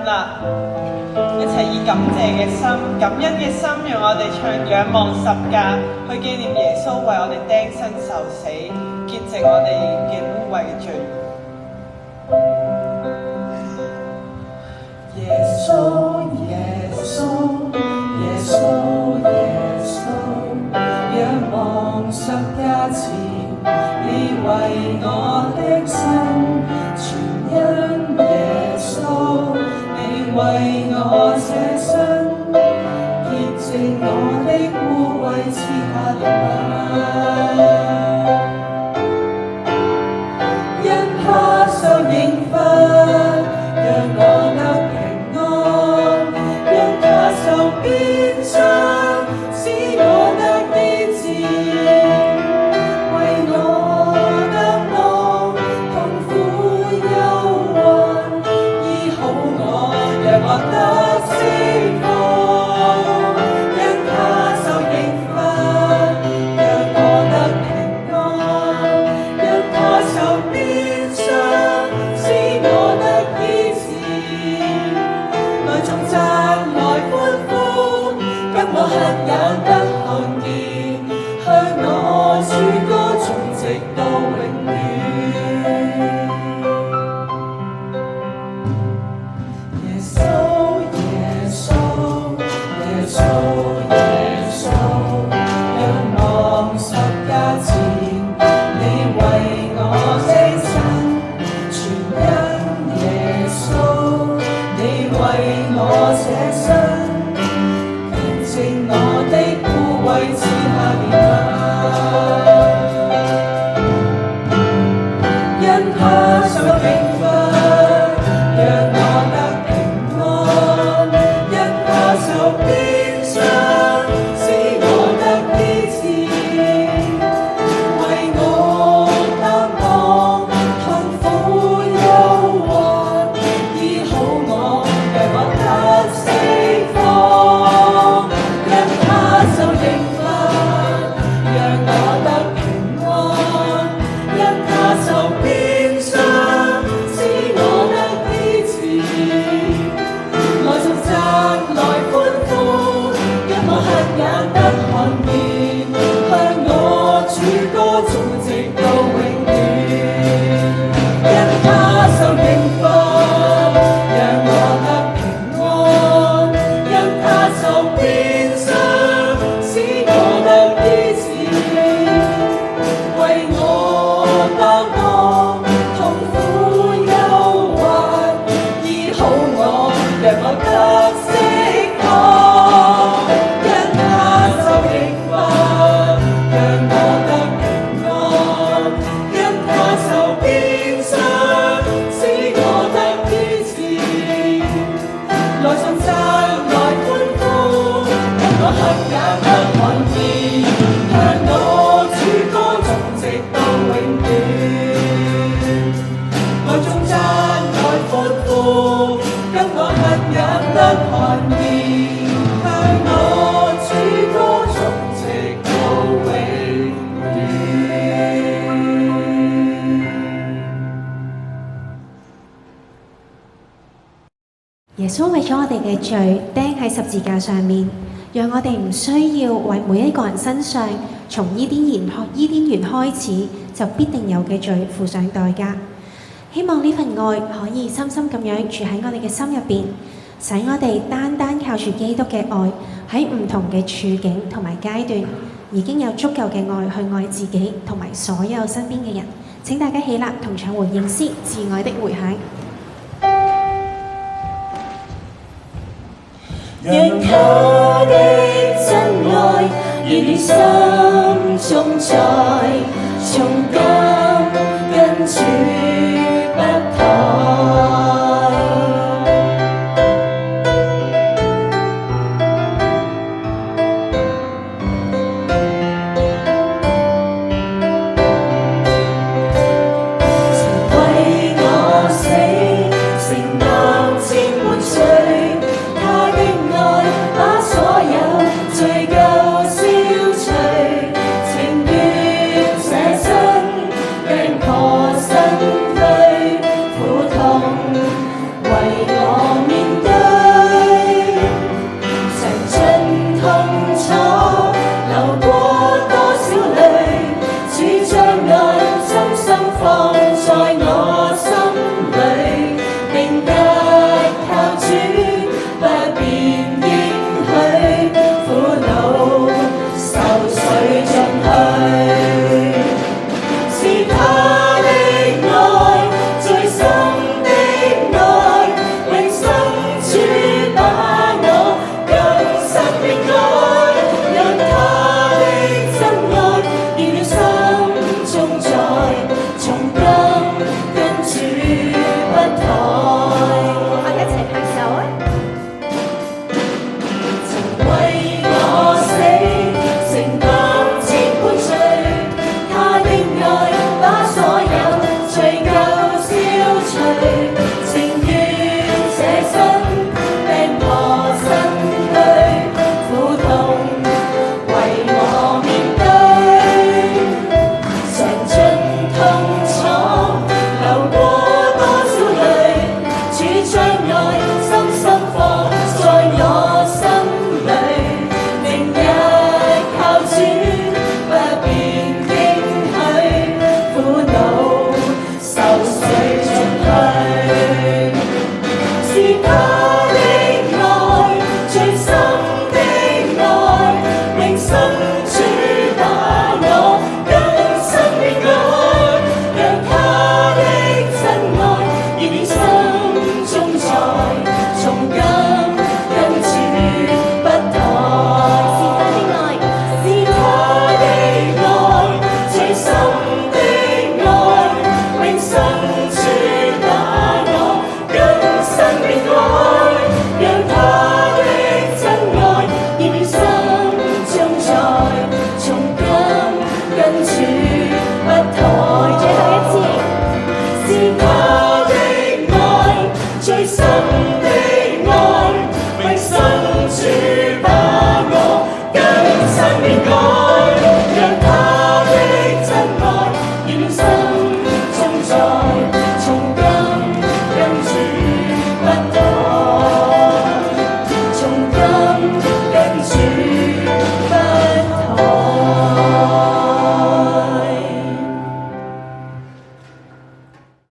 啦，一齊以感謝嘅心、感恩嘅心，讓我哋唱仰望十架，去紀念耶穌為我哋釘身受死，潔淨我哋嘅污穢嘅罪。耶穌，耶穌，耶穌，耶穌，仰望十架前，你為我的身，全因耶穌，你為我捨身，潔淨我的污穢，賜下憐憫，因他受刑罰，讓我得平安，因他受鞭傷，使我得醫治，為我擔當痛苦憂患，醫好我，讓我得釋放，因他受刑罰，讓我得平安，因他受鞭傷，使我得醫治，來頌讚來歡呼，給我瞎眼得看見，向我主歌頌直到永遠。耶穌，耶穌，耶穌，耶穌，仰望十架前，你為我犧牲，全因耶穌，你為我捨身，潔淨我的污穢，賜下憐憫，因他受刑罰，讓我得平安，因他受鞭傷，使我得醫治，為我擔當痛苦憂患，醫好我，讓我得釋放，因他受刑罰，讓我得平安，因他受鞭傷，使我得醫治，來頌讚來歡呼，給我瞎眼得看見，向我主歌頌直到永遠，因他受刑罰，讓我得平安，因他受鞭傷，使我得醫治，為我擔當痛苦憂患，醫好我，讓我得釋放，因他受刑罰，讓我得平安，因他受鞭傷，使我得醫治，來頌讚來歡呼，給我瞎眼得看見，向我主歌頌直到永遠，來頌讚來歡呼，給我瞎眼得看見，向我主歌頌直到永遠。耶穌為咗我哋嘅罪釘喺十字架上面，讓我哋唔需要為每一個人身上從伊甸園開始就必定有嘅罪付上代價。希望呢份愛可以深深咁樣住喺我哋嘅心入邊，使我哋單單靠住基督嘅愛，喺唔同嘅處境同埋階段，已經有足夠嘅愛去愛自己同埋所有身邊嘅人。請大家起立同唱回應詩《至愛的回響》。讓他的真愛熱烈心中在，從今跟主不怠。情願捨身，讓破身。愛把所有罪疚消除，情願捨身病和身軀，苦痛為我面對，嘗盡痛楚，流過多少淚，主將愛深深放在我心裏，明日靠主不變應許，苦惱愁緒盡去，是他的愛最深的愛，永生主把我更深的愛，讓他的真愛燃燃心中在，從今跟主不抬。是他的愛最深的愛，永生主把我更深的愛，讓他的真愛燃燃心中在，從今跟主不抬。最後一次，是他的愛最深的愛，永生主把我更深的愛。